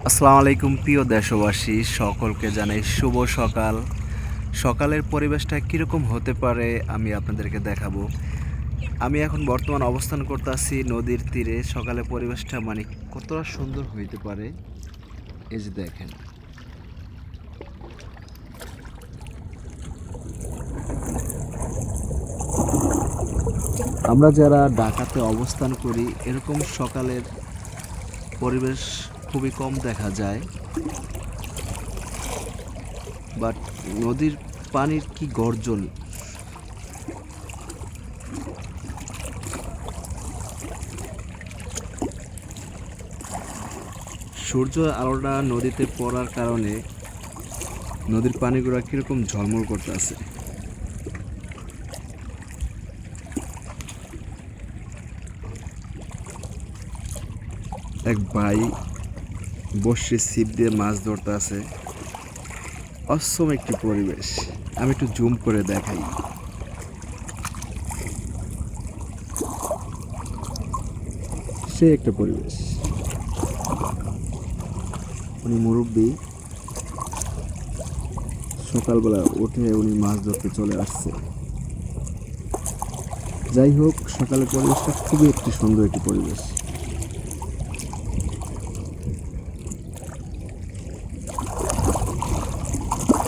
আসসালামু আলাইকুম প্রিয় দেশবাসী সকলকে জানাই শুভ সকাল। সকালের পরিবেশটা কীরকম হতে পারে আমি আপনাদেরকে দেখাবো। আমি এখন বর্তমান অবস্থান করতেছি নদীর তীরে। সকালের পরিবেশটা মানে কতটা সুন্দর হইতে পারে এই যে দেখেন। আমরা যারা ঢাকাতে অবস্থান করি এরকম সকালের পরিবেশ খুবই কম দেখা যায়। বাট নদীর পানির কি গর্জন! সূর্য আলোটা নদীতে পড়ার কারণে নদীর পানিগুলো কিরকম ঝলমল করতেছে। এক ভাই বসে ছিপ দিয়ে মাছ ধরতে আছে। অসম একটি পরিবেশ। আমি একটু জুম করে দেখাই। সে একটা পরিবেশ। উনি মুরব্বী, সকালবেলা উঠে উনি মাছ ধরতে চলে আসছে। যাই হোক, সকালের পরিবেশটা খুবই একটি সুন্দর একটি পরিবেশ।